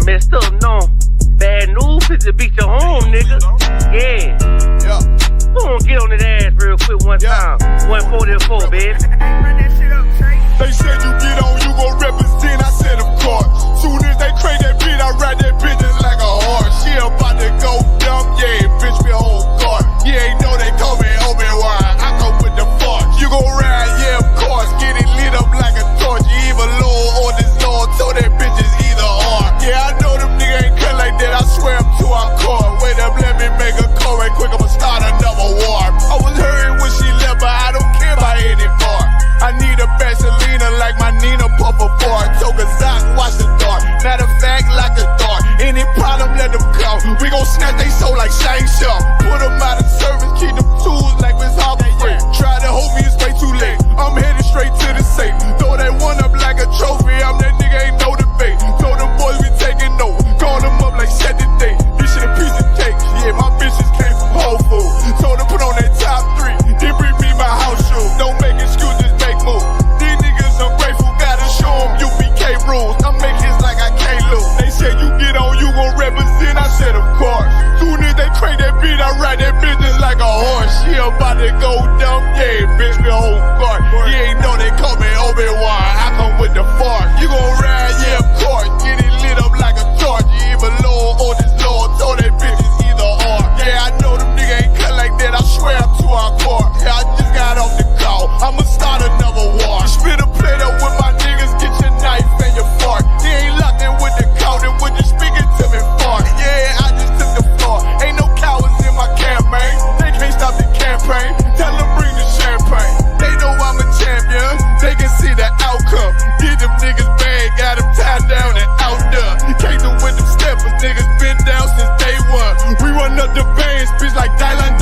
messed up, no. Bad news is to beat your home, nigga. Yeah. Go on, get on that ass real quick one time. 144, baby. They said you get on, you gon' represent, I said of course. Soon as they crank that beat, I ride that bitch just like a horse. She about to go dumb, yeah, bitch be a whole car. You ain't know they call me Obi-Wan, I come with the force. You gon' ride, yeah, of course, get it lit up like a torch. You either low or this Lord, so that bitch is either or. Yeah, I know them niggas ain't cut like that, I swear I'm to our core. Wait up, let me make a call right quick, I'ma start another war. I was hurting when she left, but I don't care about any bar. I need a Vaseline like my Nina Puffer bar. Took a Zoc, watch the dark. Matter of fact, like a dart. Any problem, let them come. We gon' snatch they soul like Shang Tsung. Put them out of service, keep them tools like Miss Hopper Free. Try to hold me, it's way too late. I'm headed straight to the safe. Throw that one up like a trophy. I'm that nigga, ain't no debate. Told them boys we taking over. Call them up like set the date. This shit a piece of cake. Yeah, my bitches came from Whole Foods. Told them put on that top 3. Then bring me my house shoes. Don't make excuses, make moves. These niggas ungrateful, gotta show them UPK rules. I'm making hits like I can't lose. They said you get on, you gon' represent, I said of course. Soon as they crank that beat, I ride that bitch just like a horse. She about to go dumb, yeah, bitch be a whole car. You ain't know they call me Obi-Wan, I come with the force. You gon' ride, yeah, of course. Get it lit up like a torch. You either low or this Lord, so that bitch is either or. Yeah, I know them niggas ain't cut like that, I swear I'm to our core. Yeah, I just got off the call, I'ma start another war. Spit a plate up with my niggas, get your knife and your fork. They ain't locked in with the count, and when you speaking to me fart. Yeah, I just took the floor, ain't no cowards in my campaign. They can't stop the campaign, tell them bring the champagne. They know I'm a champion, they can see the outcome. Get them niggas bad, got them tied down and out there. You can't do with them steppers, niggas been down since day one. We run up the bands, bitch like Dylan.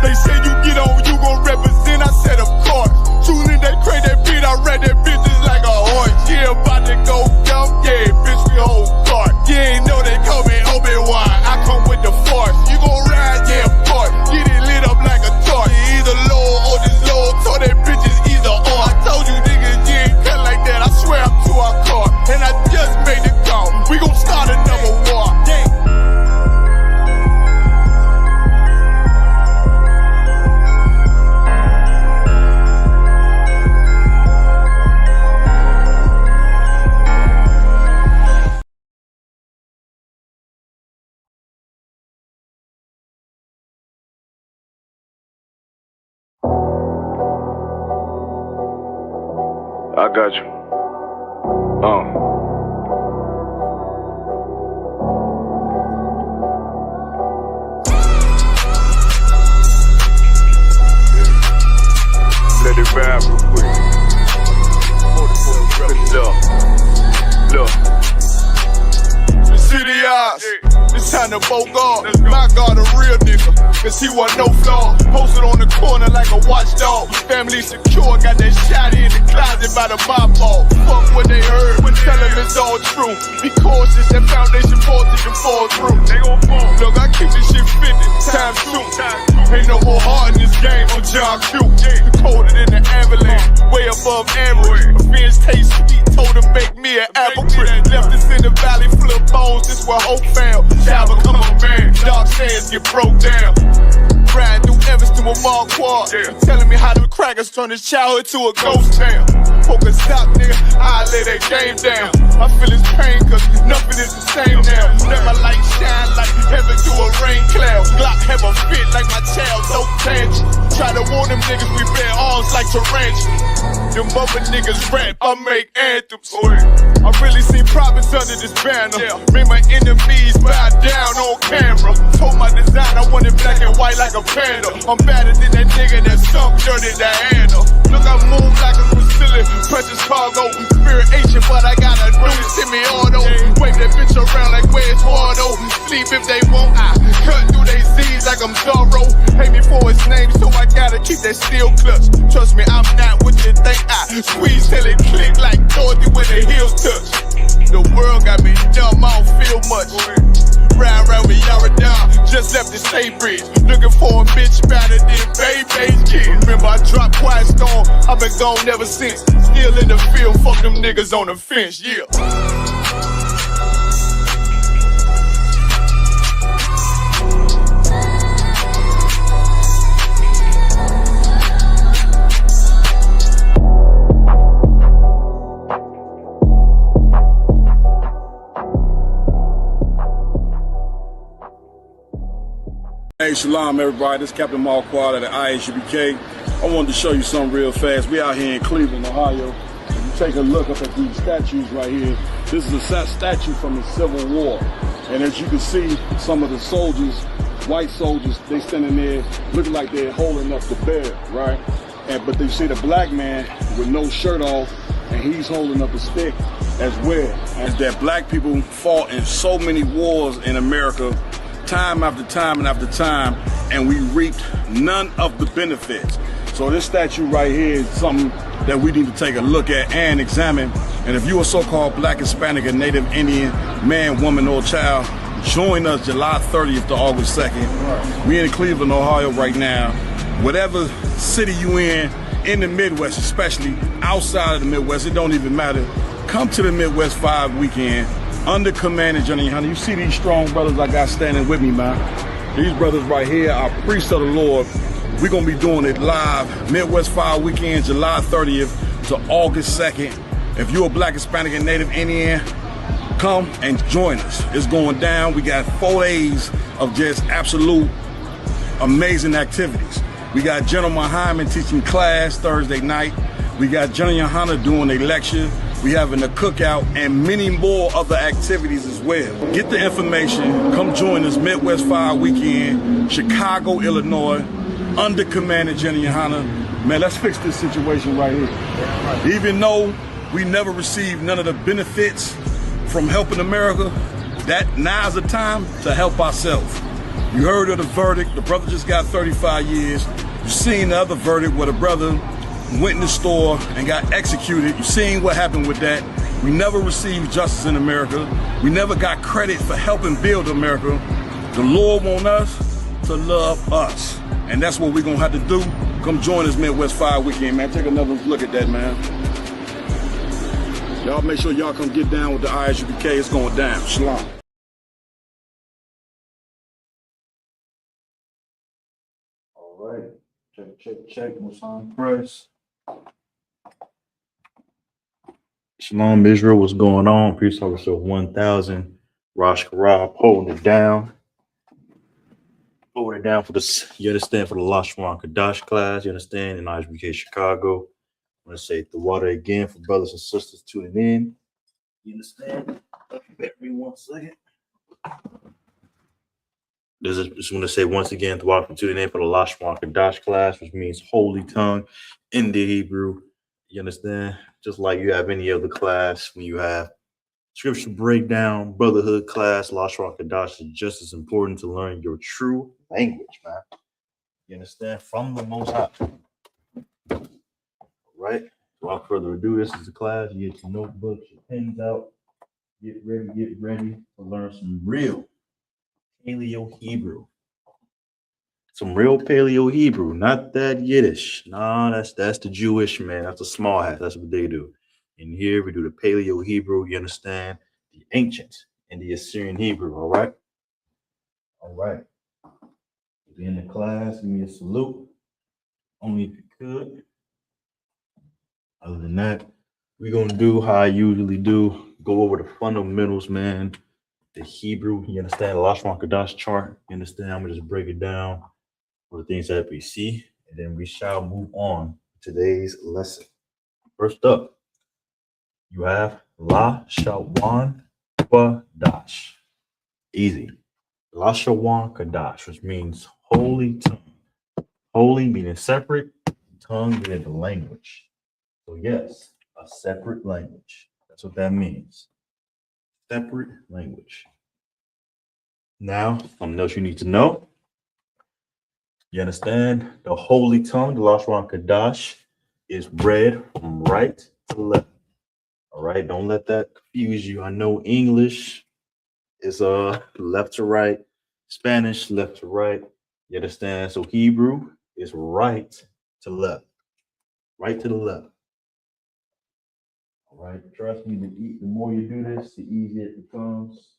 They say you get on, you gon' represent, I said of course. Soon as they crank that beat, I ride that bitch just like a horse. Yeah, about to go dumb, yeah, bitch we whole cart. You ain't know they call me Obi-Wan, I come with the force. You gon' ride, yeah, of course. Get it lit up like a torch. You either low or this low, so that bitch is either or. I told you niggas, you ain't cut like that, I swear I'm to our car. And I just made the call, we gon' start another war. I got you. Let it vibe real quick. Look. The city eyes. It's time to Bogart. My God, a real nigga, cause he wasn't no flaw. Posted on the corner like a watchdog. Family secure, got that shot in the closet by the mob ball. Fuck what they heard, tell them it's all true. Be cautious, that foundation voltage can fall through. They gon' fall. Look, I keep this shit 50 times 2. Ain't no more heart in this game, I'm John Q. The colder than the avalanche, way above average. Offense taste sweet, told him make me an apple crisp. Left us in the valley full of bones, this where hope found. Java, come on, man. Dark sands get broke down. Riding through Evanston with Mark Quad. Telling me how the crackers turned his childhood to a ghost town. Poker stop, nigga, I lay that game down. I feel his pain, cause nothing is the same now. Let my light shine like heaven through a rain cloud. Glock have a fit like my child, no tangent. Try to warn them niggas, we bear arms like tarantulas. Them other niggas rap, I make anthems. I really seen profits under this banner. Made my enemies bow down on camera. Told my design I wanted black and white like a panda. I'm better than that nigga that sunk dirty Diana. Look, I move like a Brazilian, precious cargo, spirit ancient, but I got a new semi-auto. Wave that bitch around like where's Wardo. Sleep if they won't, I cut through they Z's like I'm Zorro. Pay me for his name, so I gotta keep that steel clutch. Trust me, I'm not what you think. I squeeze till it click like Dorothy when the heels touch. The world got me dumb, I don't feel much. Ride around with Yara just left the state bridge. Looking for a bitch better than Baby's kid. Remember I dropped Quiet Storm, I've been gone ever since. Still in the field, fuck them niggas on the fence, yeah. Hey, shalom, everybody. This is Captain Marquardt at the Isupk. I wanted to show you something real fast. We out here in Cleveland, Ohio. If you take a look up at these statues right here, this is a statue from the Civil War. And as you can see, some of the soldiers, white soldiers, they standing there looking like they're holding up the bear, right? But they see the black man with no shirt off, and he's holding up a stick as well. And that black people fought in so many wars in America, time after time and after time, and we reaped none of the benefits. So this statue right here is something that we need to take a look at and examine. And if you're a so-called black, Hispanic, or Native Indian man, woman, or child, join us July 30th to August 2nd. We're in Cleveland, Ohio right now. Whatever city you in the Midwest, especially outside of the Midwest, it don't even matter. Come to the Midwest 5 weekend. Under command of Johnny Hunter. You see these strong brothers I got standing with me, man. These brothers right here are priests of the Lord. We're gonna be doing it live, Midwest 5 weekend, July 30th to August 2nd. If you're a black, Hispanic, and Native Indian, come and join us. It's going down. We got 4 days of just absolute amazing activities. We got General Hyman teaching class Thursday night. We got Johnny Hunter doing a lecture. We having a cookout and many more other activities as well. Get the information, come join us Midwest 5 weekend, Chicago, Illinois, under command of Jenny Hunter. Man, let's fix this situation right here. Even though we never received none of the benefits from helping America, that now's the time to help ourselves. You heard of the verdict, the brother just got 35 years. You seen the other verdict where the brother went in the store and got executed. You've seen what happened with that. We never received justice in America. We never got credit for helping build America. The Lord wants us to love us. And that's what we're gonna have to do. Come join us Midwest 5 weekend, man. Take another look at that, man. Y'all make sure y'all come get down with the Isupk. It's going down. Shalom. All right. Check. What's on press? Shalom Israel, what's going on? Peace officer 1000. Rosh Karab holding it down. Holding it down for this, you understand, for the Lashawan Qadash class, you understand, in Isupk Chicago. I'm going to say the water again for brothers and sisters tuning in. You understand? Bear me 1 second. Just want to say once again, the water for tuning in for the Lashawan Qadash class, which means holy tongue in the Hebrew. You understand? Just like you have any other class, when you have scripture breakdown, brotherhood class, Lashawan Qadash is just as important to learn your true language, man. You understand? From the Most High. All right? Without further ado, this is the class. You get your notebooks, your pens out. Get ready to learn some real Paleo Hebrew. Some real Paleo Hebrew, not that Yiddish. Nah, that's the Jewish, man. That's a small hat. That's what they do. And here we do the Paleo Hebrew, you understand? The ancient and the Assyrian Hebrew, all right? All right. If you're in the class, give me a salute. Only if you could. Other than that, we're going to do how I usually do. Go over the fundamentals, man. The Hebrew, you understand? The Lashawan Qadash chart, you understand? I'm going to just break it down for the things that we see. And then we shall move on to today's lesson. First up, you have Lashawan Qadash. Easy. Lashawan Qadash, which means holy tongue. Holy meaning separate, tongue meaning the language. So yes, a separate language. That's what that means. Separate language. Now, something else you need to know. You understand? The holy tongue, the Lashawan Qadash, is read from right to left. All right, don't let that confuse you. I know English is left to right, Spanish left to right. You understand? So Hebrew is right to left, right to the left. All right, trust me. The more you do this, the easier it becomes.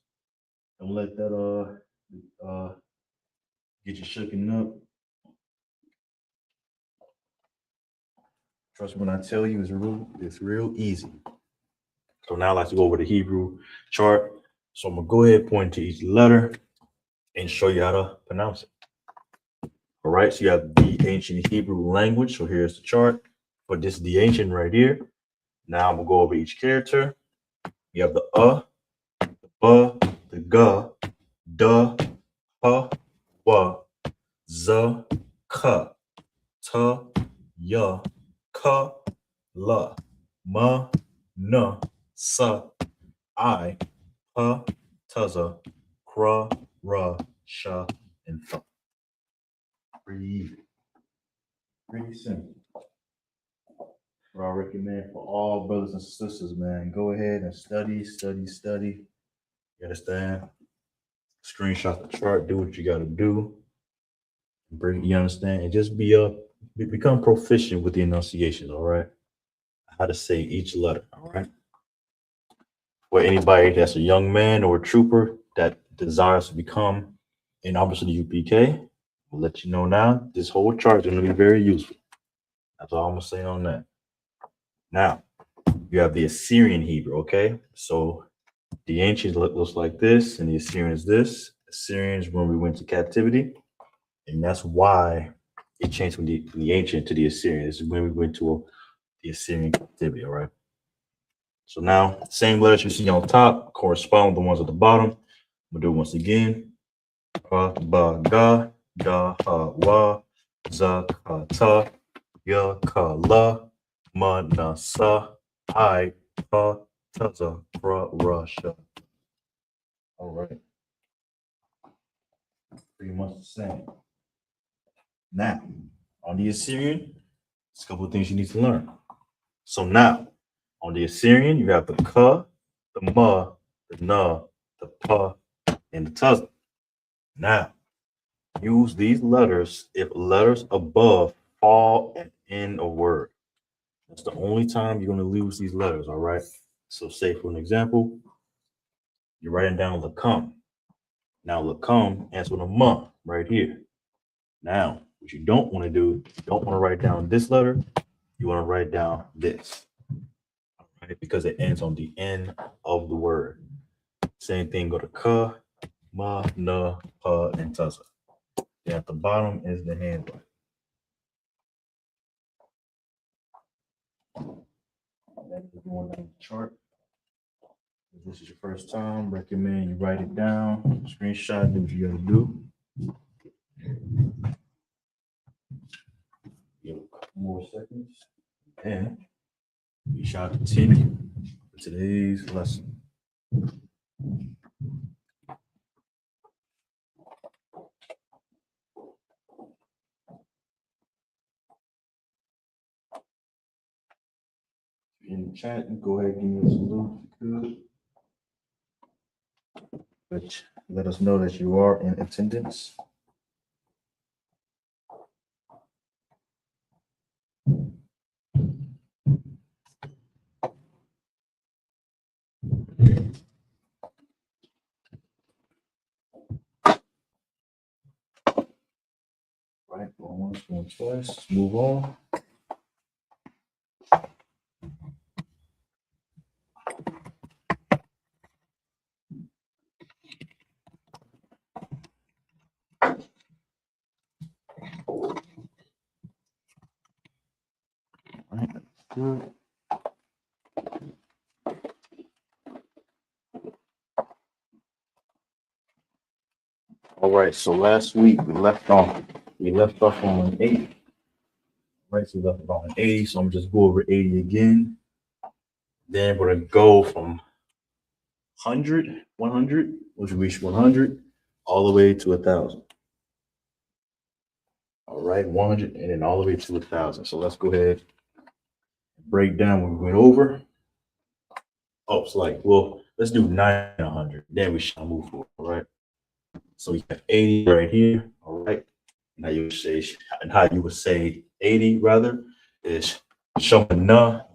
Don't let that get you shooken up. Trust me when I tell you, it's real easy. So now let's go over the Hebrew chart. So I'm gonna go ahead and point to each letter and show you how to pronounce it. All right, so you have the ancient Hebrew language. So here's the chart for this the ancient right here. Now I'm gonna go over each character. You have the the the da, wa, z, ka, ta, ya, ka, la, ma, na, sa, I, pa, taza, kra, ra, sha, and fa. Pretty easy. Pretty simple. What I recommend for all brothers and sisters, man, go ahead and study. You understand? Screenshot the chart, do what you gotta do. You understand? And just become proficient with the enunciations, all right? How to say each letter, all right? For anybody that's a young man or a trooper that desires to become an officer of the UPK, I'll let you know now, this whole chart is gonna be very useful. That's all I'm gonna say on that. Now, you have the Assyrian Hebrew, okay? So the ancient looks like this, and the Assyrian is this. Assyrians when we went to captivity, and that's why it changed from the ancient to the Assyrian. This is when we went to the Assyrian captivity, all right? So now, same letters you see on top correspond with the ones at the bottom. We'll do it once again. Ba, ga, da, ha, wa, za, ka, ta, ya, ka, la, ma, na, sa, I, pa, ta, za, ra, ra, sha. All right. Pretty much the same. Now, on the Assyrian, there's a couple of things you need to learn. So now, on the Assyrian, you have the ka, the ma, the na, the pa, and the taza. Now, use these letters if letters above fall at end a word. That's the only time you're going to lose these letters, all right? So say, for an example, you're writing down lakum. Now, lakum ends with a ma right here. Now, what you don't want to do, you don't want to write down this letter. You want to write down this, all right? Because it ends on the end of the word. Same thing, go to ka, ma, na, pa, and taza. And at the bottom is the handwriting. That is going down the chart. If this is your first time, recommend you write it down, screenshot, do what you gotta do. Give it a couple more seconds, and we shall continue with today's lesson. In the chat, you go ahead and give me a salute if you could. But let us know that you are in attendance. Right, going once, going twice. Let's move on. Right, that's good. All right, so last week we left off on 80. Right, so we left off on 80, so I'm just go over 80 again. Then we're gonna go from 100, which we reach 100, all the way to 1,000. All right, 100 and then all the way to 1,000. So let's go ahead and break down what we went over. Oh, it's like, well, let's do 9 and 100. Then we shall move forward, all right? So we have 80 right here, all right? Now you say, and how you would say 80 rather is Shamana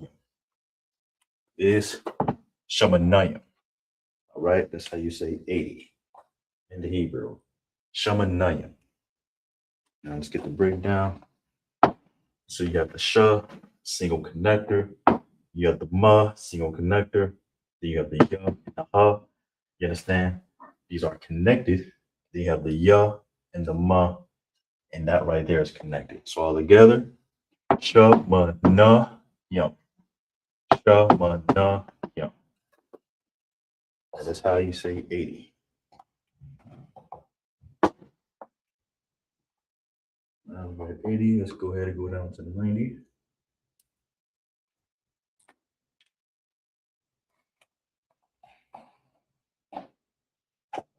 is Shamanayim. All right, that's how you say 80 in the Hebrew. Shamanayim. Now let's get the breakdown. So you have the Sha, single connector. You have the Ma, single connector. Then you have the Ya and the Ha. You understand? These are connected. Then you have the Ya and the Ma and that right there is connected. So all together, Sha-ma-na yum. Sha-ma-na yum. That is how you say 80. Now we're at 80. Let's go ahead and go down to 90.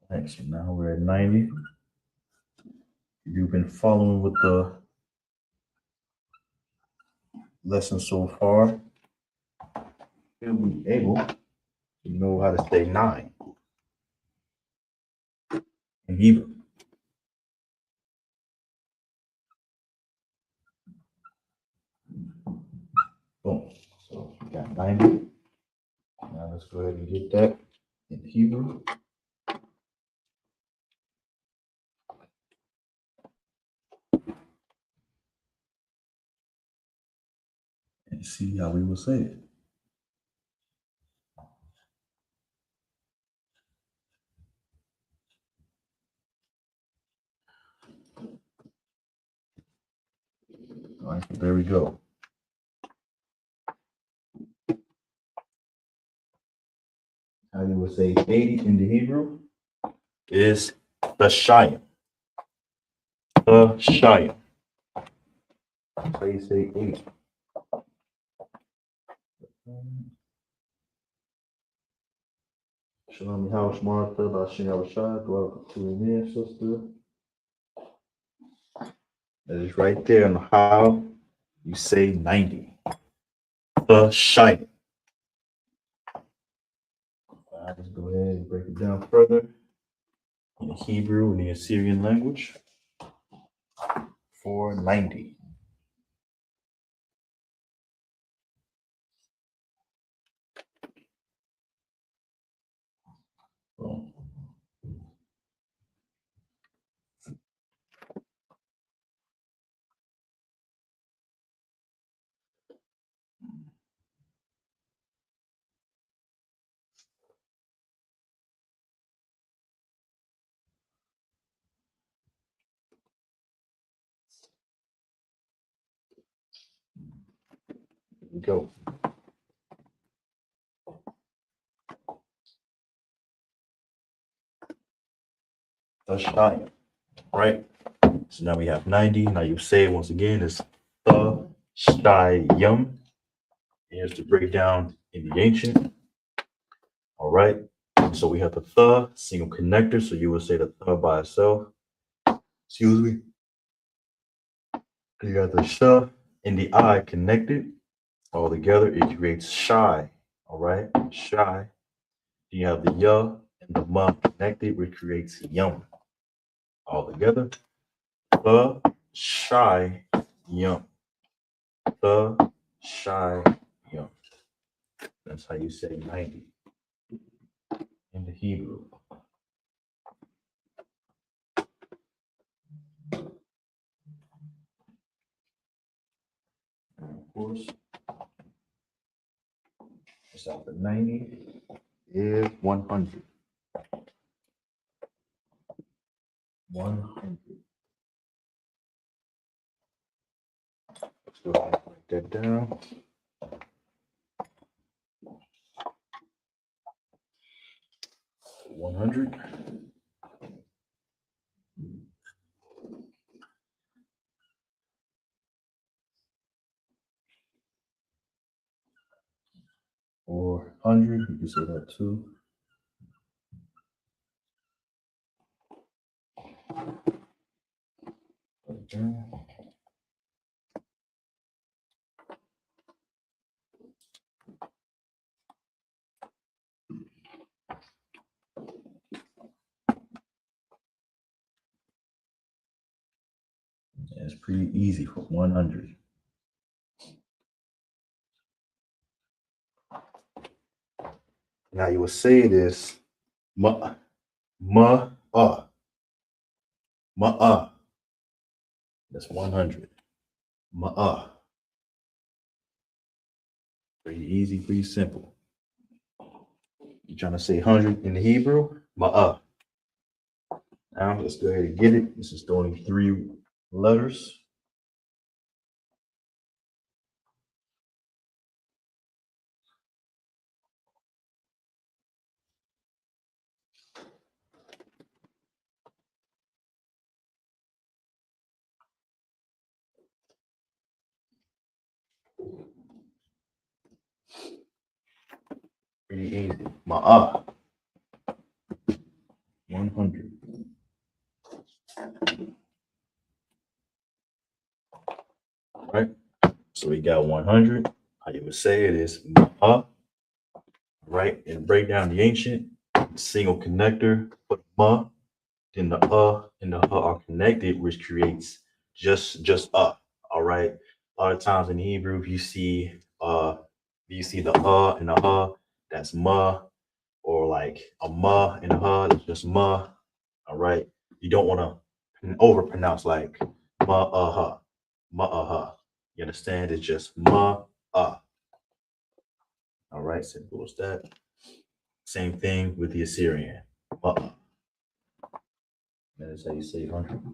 Right, so now we're at 90. You've been following with the lesson so far. You'll be able to know how to say 9 in Hebrew. Boom. So we got 90. Now let's go ahead and get that in Hebrew. And see how we will say it. All right, so there we go. How you would say 80 in the Hebrew is Lashawan. Lashawan. That's how you say 80. Shalom, house Martha, Lashin Rashad, welcome to the in, sister. That is right there on how you say 90. Lashawan. Let's go ahead and break it down further in the Hebrew and the Assyrian language for 90. Boom. Here we go. Lashawan. Right? So now we have 90. Now you say it once again is Lashawan. Here's the breakdown in the ancient. All right. So we have the single connector. So you would say the by itself. Excuse me. You got the sh and the I connected. All together, it creates shy. All right. Shy. You have the ya and the ma connected, which creates yum. All together. The shy yum. The shy yum. That's how you say 90 in the Hebrew. And of course, just after 90 is 100. 100. Let's go ahead and write that down. 100. Or 100, you can say that too. Okay. It's pretty easy for 100. Now you will say it is ma, ma. That's 100. Ma. Pretty easy, pretty simple. You're trying to say 100 in the Hebrew, ma. Now let's go ahead and get it. This is only 3 letters. Pretty easy. Ma'ah. 100. Right? So we got 100. How you would say it is ma'ah. Right? And break down the ancient single connector, put ma, then the and the are connected, which creates just. All right. A lot of times in Hebrew, if you see the and the that's ma, or like a ma and a that's just ma. All right. You don't want to overpronounce like ma ma. You understand? It's just ma. All right. Simple as that. Same thing with the Assyrian. Ma. That's how you say 100.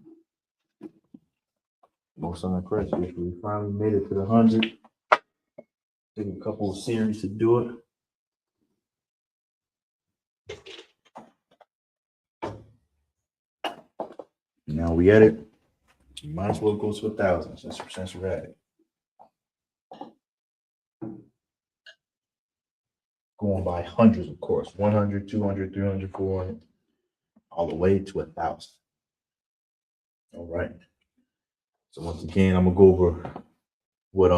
Most unimpressed. We finally made it to the 100. Took a couple of series to do it. Now we at it. You might as well go to 1,000 since we're at it. Going by hundreds, of course. 100, 200, 300, 400, all the way to 1,000. All right. So once again, I'm gonna go over what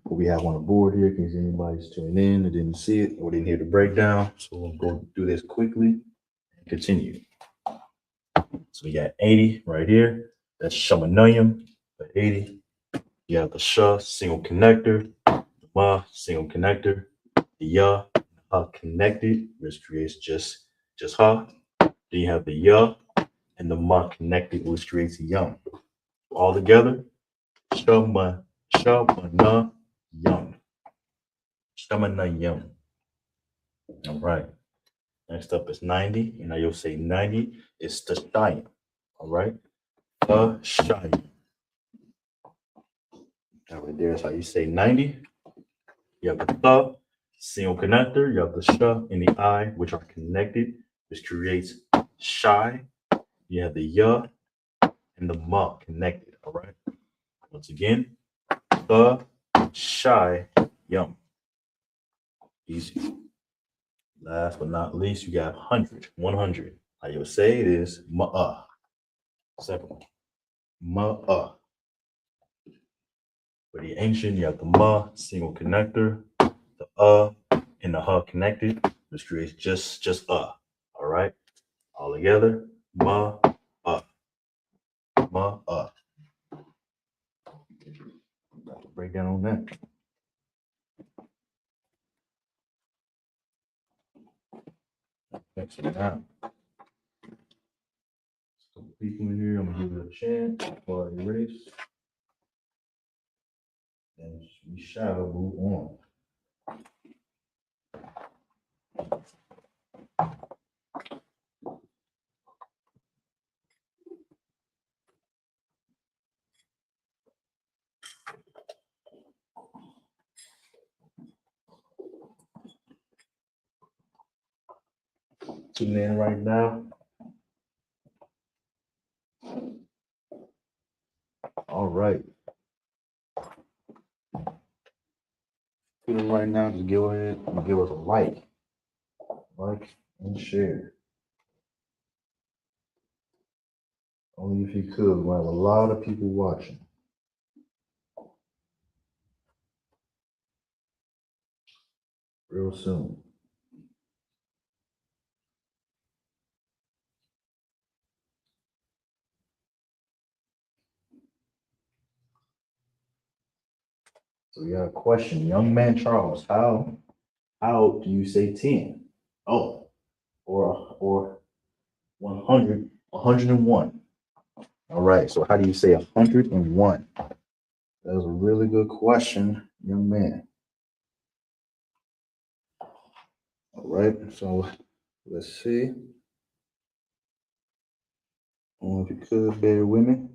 we have on the board here, in case anybody's tuning in and didn't see it or didn't hear the breakdown. So we'll go do this quickly and continue. So we got 80 right here. That's Shamanayim for 80. You have the Sha single connector, the Ma single connector, the Ya connected, which creates just Ha. Then you have the Ya and the Ma connected, which creates Yum. All together, Shama Shamana Yum. Shamana Yum. All right. Next up is 90. And now you'll say 90 is the Shayim. All right. The Shayim. That right there is how you say 90. You have the single connector. You have the Sha and the I, which are connected, which creates Shy. You have the Ya and the Ma connected. All right. Once again, the Shy Yum. Easy. Last but not least, you got 100. 100. How you would say it is Ma'ah. Simple. Ma'ah. For the ancient, you have the Ma single connector, the and the Ha connected, which creates just All right. All together. Ma'ah. Ma'ah. Got to break down on that. Next one out. Some people in here, I'm gonna give it a chance before I erase. And we shall move on. Tuning in right now. All right. Tuning right now, just go ahead and give us a like and share. Only if you could. We have a lot of people watching. Real soon. So we got a question. Young man Charles, how do you say 10? Oh, or 100, 101. All right. So how do you say 101? That's a really good question, young man. All right. So let's see. If you could bear with me.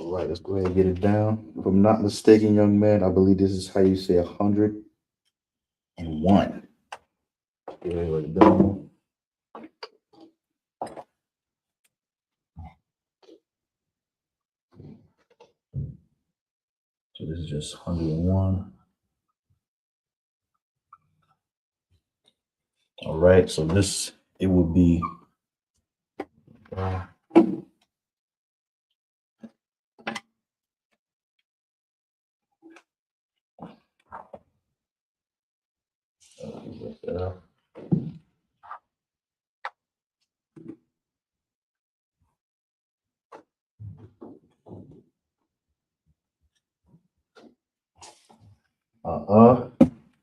All right, let's go ahead and get it down. If I'm not mistaken, young man, I believe this is how you say 101. Go ahead and write it down. So this is just 101. All right, so this, it would be a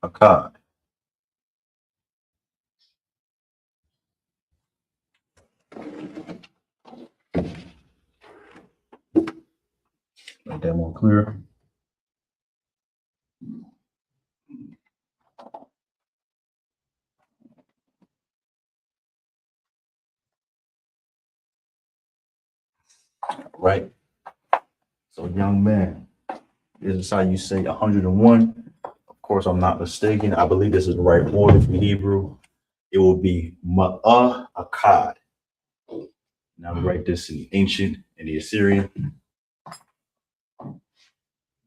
card. Make that more clear. Right. So, young man, this is how you say 101. Of course, I'm not mistaken. I believe this is the right order for Hebrew. It will be Ma'akad. Now we write this in the ancient and the Assyrian.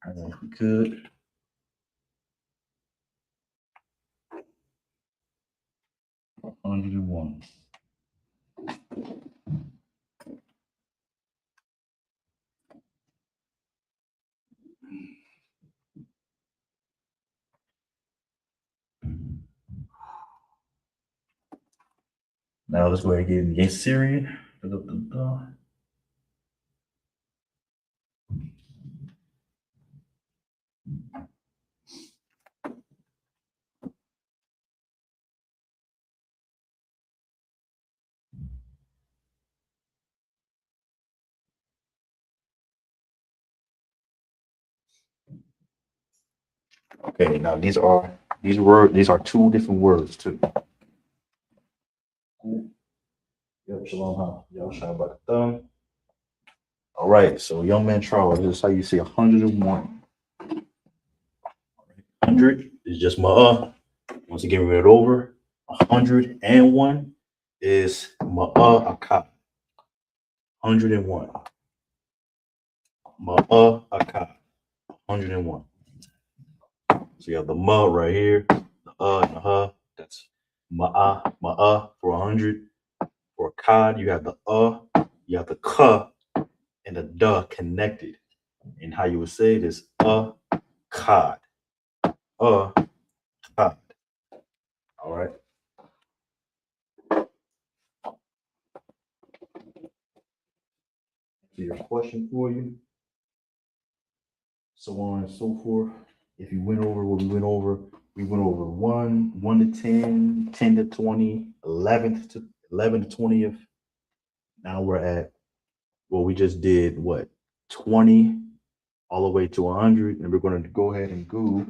If we could. Hundred and one. Now let's go ahead and get in the Assyrian. Okay, now these are two different words too. Yep, shalom, y'all shine by the thumb. All right, so young man Charles, this is how you say 101. 100 is just ma'ah. Once again, we read it over. 101 is ma'akad. 101. Ma'akad. 101. So you have the ma right here, the and the ha. That's ma'a for 100. For kad, you have the you have the ka, and the da connected. And how you would say it is kad. Kad. All right. So your question for you, so on and so forth. If you went over what we went over 1 to 10, 10 to 20, 11 to 20th. Now we're at, well, we just did what, 20 all the way to 100, and we're going to go ahead and go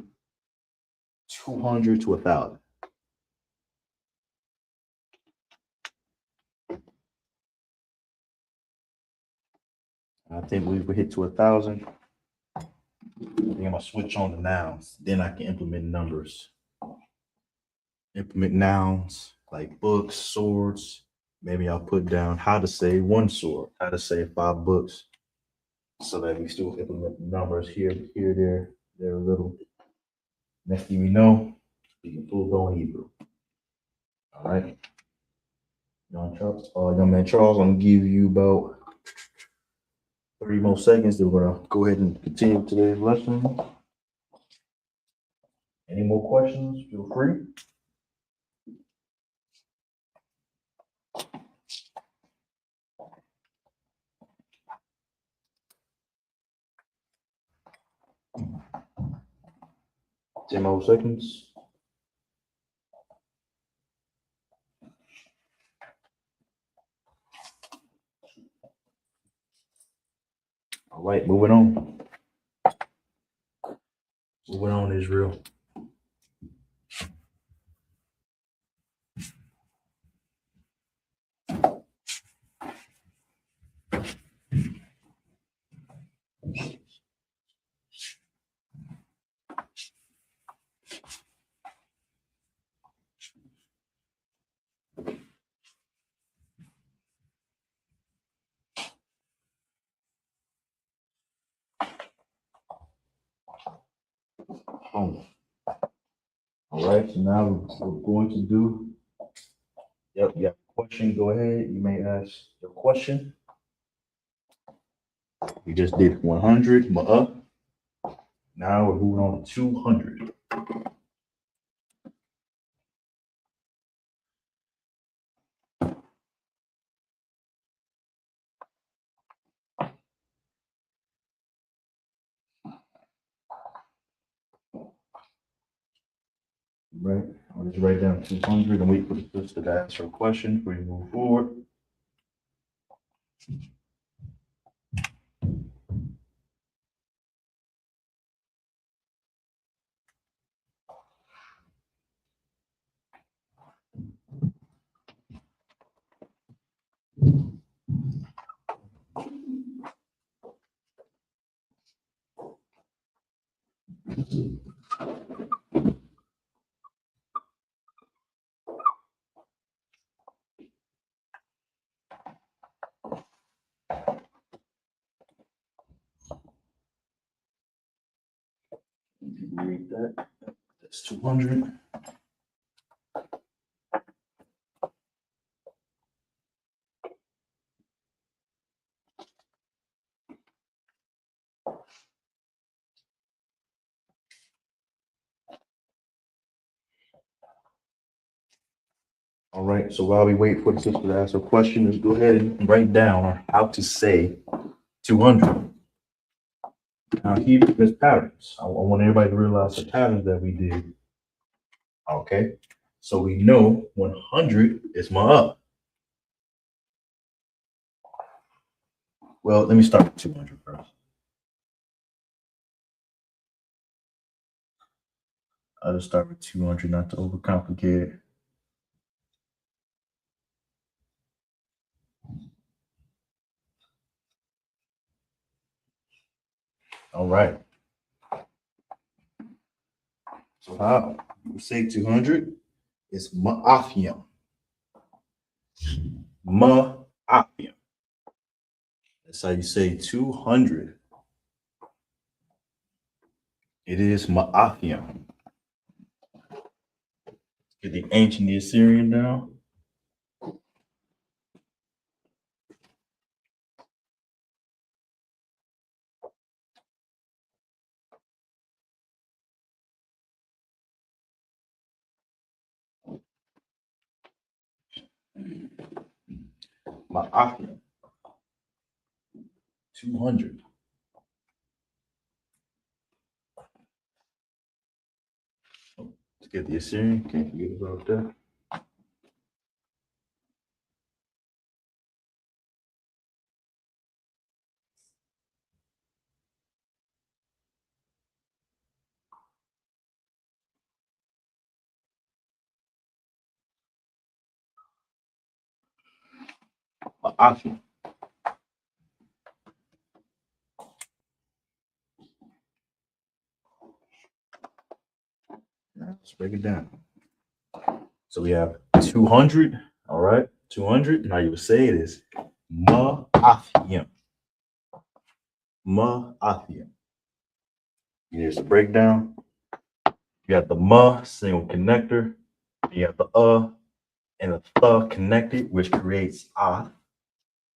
200 to 1,000. I think we hit to 1,000. I think I'm gonna switch on the nouns. Then I can implement numbers. Implement nouns like books, swords. Maybe I'll put down how to say 1 sword, how to say 5 books, so that we still implement numbers here, there a little. Next thing we know, we can full blown Hebrew. All right. Young man Charles, I'm gonna give you about 30 more seconds. Then we're gonna go ahead and continue today's lesson. Any more questions? Feel free. Ten more seconds. All right, moving on. Moving on, Israel. All right, so now we're going to do. Yep, you have a question. Go ahead. You may ask your question. We just did 100, ma'ah. Now we're moving on to 200. Right, I'll just write down 200 and wait for the sister to answer a question before you move forward. Read that. That's 200. All right, so while we wait for the sister to ask a question, let's go ahead and write down how to say 200. Now, here is patterns. I want everybody to realize the patterns that we did. Okay, so we know 100 is ma'ah. Well, let me start with 200 first. I'll just start with 200, not to overcomplicate it. All right. So how we say 200 is ma'afiyam. Ma'afiyam. That's how you say 200. It is ma'afiyam. Get the ancient the Assyrian down. Ma'afiyam. 200. Let's get the Assyrian. Can't forget about that. Ma'afiyam. Now let's break it down. So we have 200. All right, 200. Now you would say it is ma'afiyam. Ma'afiyam. Here's the breakdown. You got the ma single connector. You have the and the connected, which creates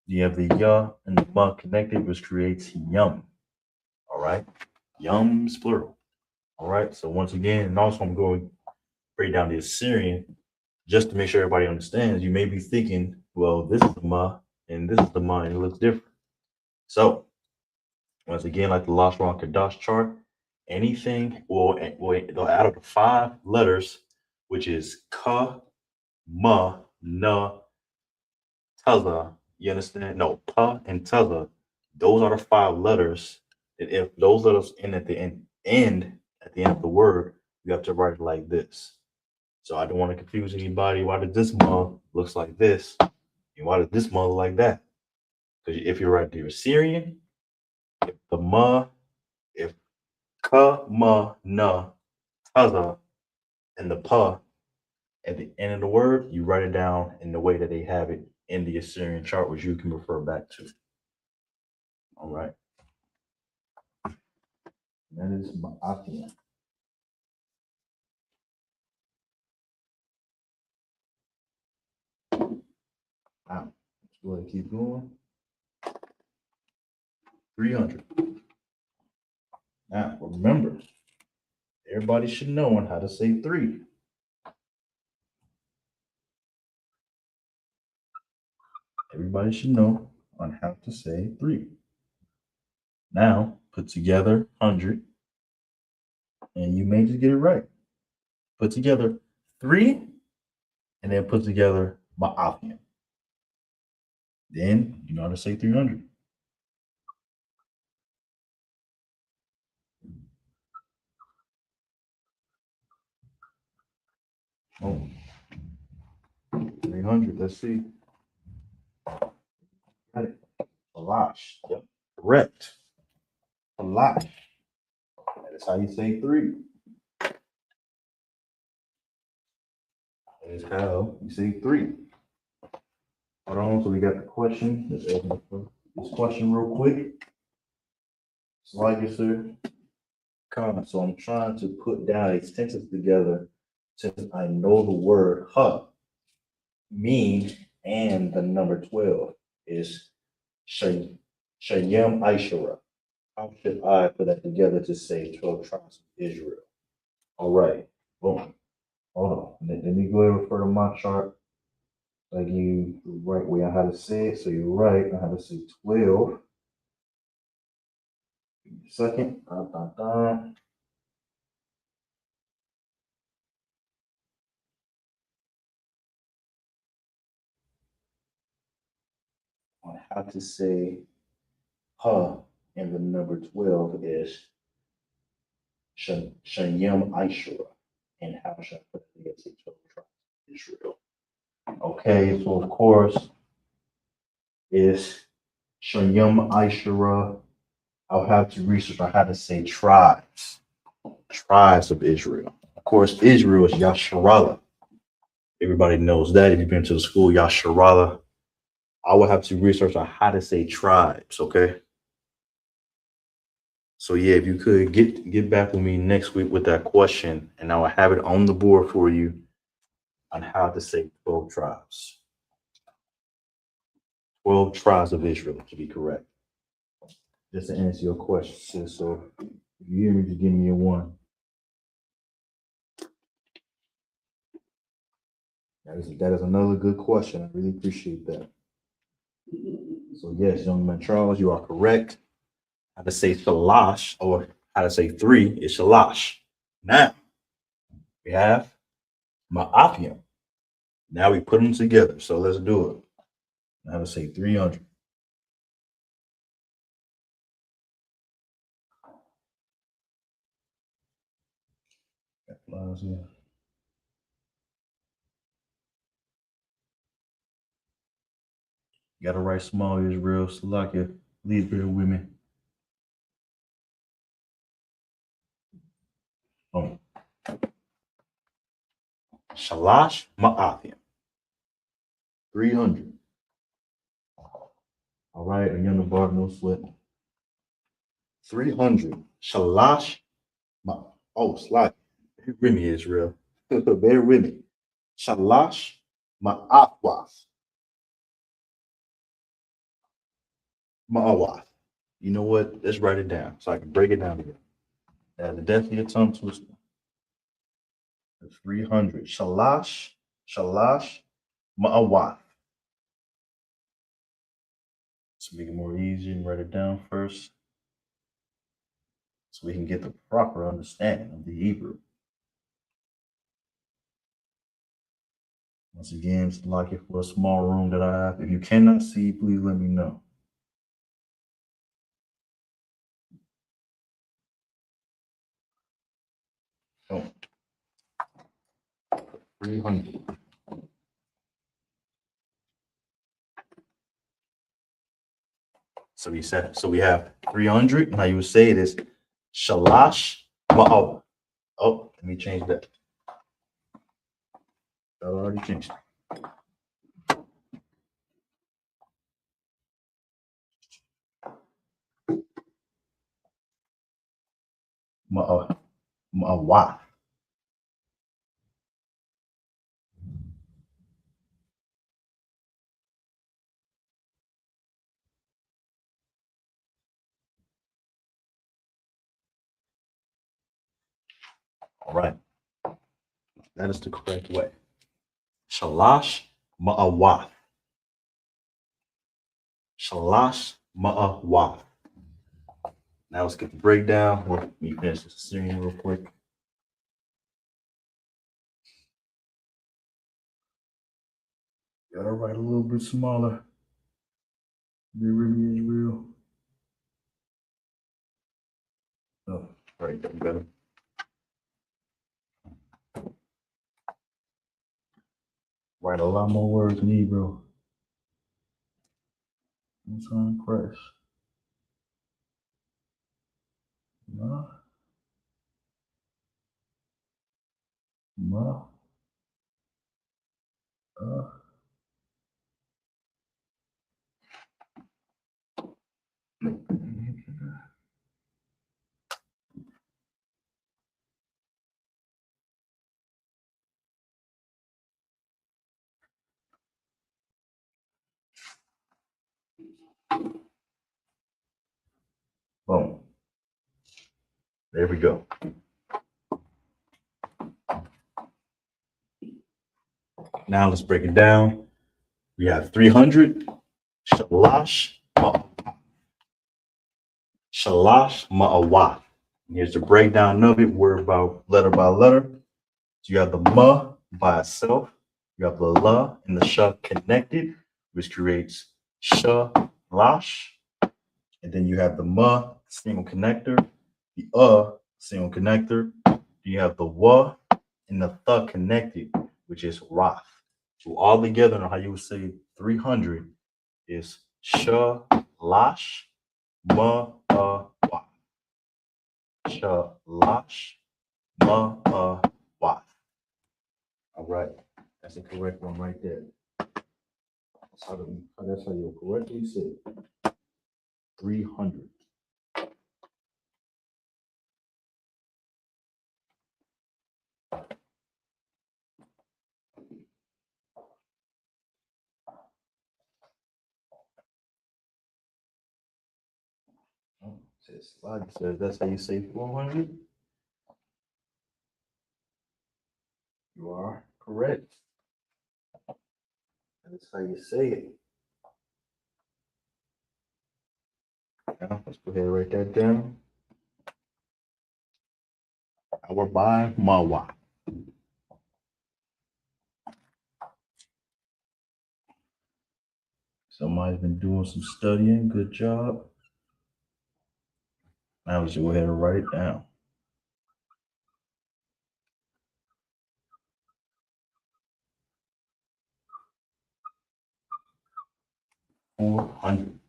You have the ya and the ma connected, which creates yum. All right, yum's plural. All right. So once again, and also I'm going to break down the Assyrian just to make sure everybody understands. You may be thinking, well, this is the ma and this is the ma, and it looks different. So once again, like the Lashawan Qadash chart, anything or out of the 5 letters, which is ka, ma, na, taza. You understand? No, pa and taza. Those are the 5 letters. And if those letters end at the end of the word, you have to write it like this. So I don't want to confuse anybody. Why did this ma looks like this? And why did this ma look like that? Because if you write the Assyrian, if the ma, if ka, ma, na, taza, and the pa at the end of the word, you write it down in the way that they have it in the Assyrian chart, which you can refer back to. All right. That is ma'afiyam. Now, let's go ahead and keep going. 300. Now, remember, everybody should know on how to say 3. Everybody should know on how to say 3. Now, put together 100, and you may just get it right. Put together 3, and then put together ma'afian. Then you know how to say 300. Oh, 300. Let's see. Got it. Alash. Yep. Correct. Alash. That is how you say 3. That is how you say 3. Hold on. So we got the question. Let's open this question real quick. It's like it, sir. So I'm trying to put down a sentence together since I know the word ha, me, and the number 12 is Shayam Aishara. How should I put that together to say 12 tribes of Israel? All right. Boom. Hold on. Let me go ahead and refer to my chart. I give you the right way on how to say it. So you're right on how to say 12. Give me a second. On how to say ha, and the number 12 is Shayam Aishara. And how should I put it together to say 12 tribes of Israel? Okay, so of course, it's Shayam Aishara. I'll have to research on how to say tribes. Tribes of Israel. Of course, Israel is Yasharala. Everybody knows that. If you've been to the school, Yasharala. I will have to research on how to say tribes, okay? So yeah, if you could get back with me next week with that question, and I will have it on the board for you on how to say 12 tribes. 12 tribes of Israel, to be correct. Just to answer your question, sis. So if you hear me, just give me a 1. That is another good question. I really appreciate that. So yes, young man Charles, you are correct. How to say shalash, or how to say 3 is shalash. Now we have ma'afiam. Now we put them together. So let's do it. How to say 300. Gotta write small Israel. Salakia. Please bear with me. Oh. Shalash ma'afiam. 300. All right, a young bar, no sweat. 300. Shalash slide. Bear with me, Israel. Bear with me. Shalash ma'afwas. Ma'awath. You know what? Let's write it down so I can break it down again. That's definitely a tongue twister. 300. Shalash ma'awath. So make it more easy and write it down first, so we can get the proper understanding of the Hebrew. Once again, it's like it for a small room that I have. If you cannot see, please let me know. Oh. 300. So we have 300. Now you would say it is shalash ma'aw. Oh, let me change that. I already changed it. Ma'awath. All right. That is the correct way. Shalash ma'awath. Shalash ma'awath. Now let's get the breakdown. Let me finish this series real quick. Gotta write a little bit smaller. It really is real. Oh, right, that better. Write a lot more words in Hebrew. I'm trying to crash. Ma. Boom. There we go. Now let's break it down. We have 300. Shalash ma'awath. Here's the breakdown of it, word by letter. So you have the ma by itself. You have the la and the sha connected, which creates shalash. And then you have the ma single connector, the single connector. You have the wa and the th connected, which is wrath. So all together, how you would say 300 is shalash ma'awath. Shalash ma'awath. All right, that's the correct one right there. That's how you correctly say it. 300. Slide says that's how you say 400. You are correct. That's how you say it. Now, let's go ahead and write that down. I will buy Mawa. Somebody's been doing some studying. Good job. Now let's go ahead and write it down. 400.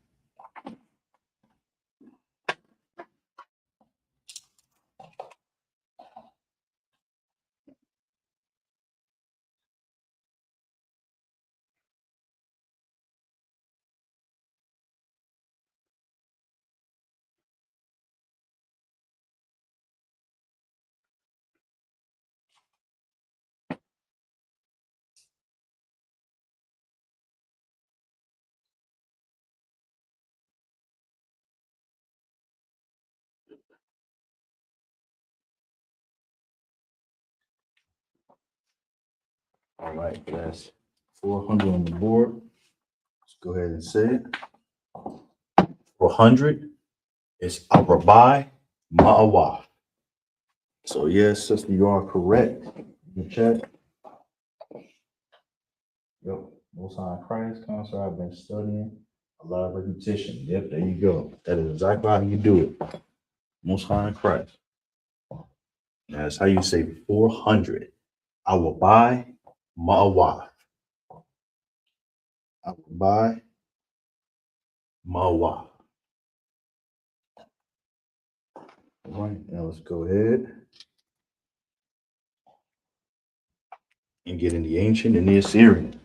All right, that's 400 on the board. Let's go ahead and say it. 400 is Arabai Ma'awah. So yes, sister, you are correct. You check. Yep. Most High Christ concert. I've been studying a lot of repetition. Yep, there you go. That is exactly how you do it. Most High Christ. That's how you say 400. I will buy Ma'awah. I will buy Ma'awah. All right, now let's go ahead and get in the ancient and the Assyrian.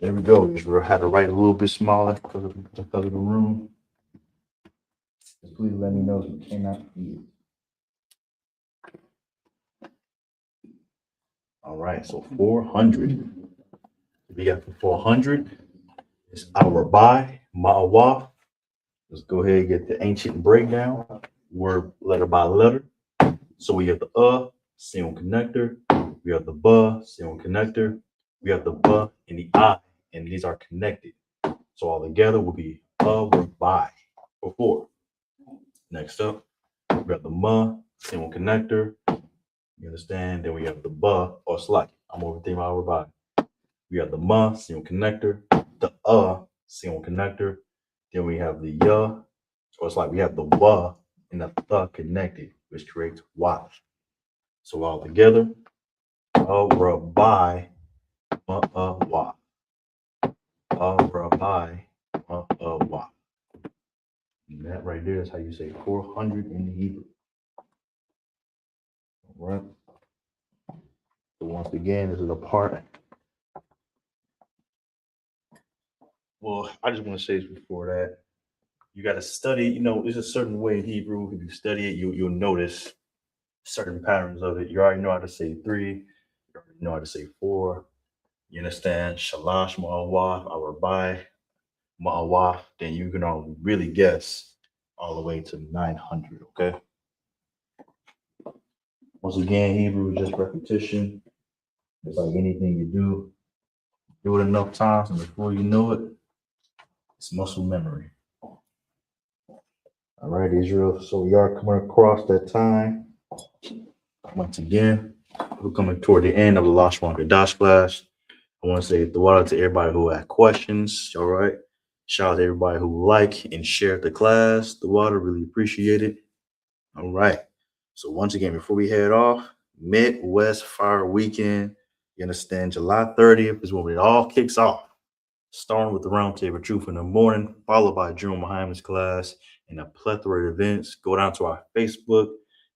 There we go. Just had to write a little bit smaller because of the room. Just please let me know if you cannot see it. All right, so 400. We got for 400. It's our by Ma'awaf. Let's go ahead and get the ancient breakdown, word letter by letter. So we have the single connector. We have the single connector. We have the and the I, and these are connected. So all together will be by for 4. Next up, we have the single connector. You understand? Then we have the or slack. I'm overthinking my by. We have the single connector, the single connector. Then we have the so it's like we have the and the connected, which creates Y. So all together, by Y. By Y. And that right there is how you say 400 in the Hebrew. All right. So once again, this is a part. Well, I just want to say this before that. You got to study, there's a certain way in Hebrew. If you study it, you'll notice certain patterns of it. You already know how to say 3. You already know how to say 4. You understand? Shalash, Ma'awaf, Arabai, Ma'awaf. Then you can all really guess all the way to 900, okay? Once again, Hebrew is just repetition. It's like anything you do it enough times, and before you know it, it's muscle memory. All right, Israel. So we are coming across that time. Once again, we're coming toward the end of the Lashawan Qadash class. I want to say thank to everybody who had questions. All right. Shout out to everybody who liked and shared the class. The water, really appreciate it. All right. So once again, before we head off, Midwest Fire Weekend. You understand? July 30th is when it all kicks off. Starting with the Roundtable Truth in the morning, followed by Jerome Muhammad's class and a plethora of events. Go down to our Facebook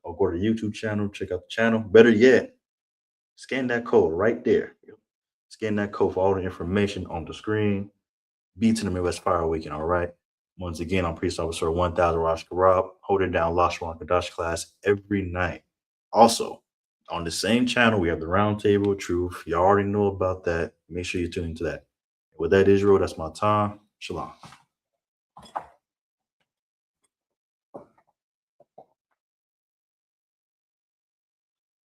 or go to the YouTube channel, check out the channel. Better yet, scan that code right there. Scan that code for all the information on the screen. Beats in the Midwest Fire Weekend, all right? Once again, I'm Priest Officer 1000 Rosh Karab, holding down Lashawan Qadash class every night. Also, on the same channel, we have the Roundtable Truth. You already know about that. Make sure you tune into that. With that, Israel, that's my time. Shalom.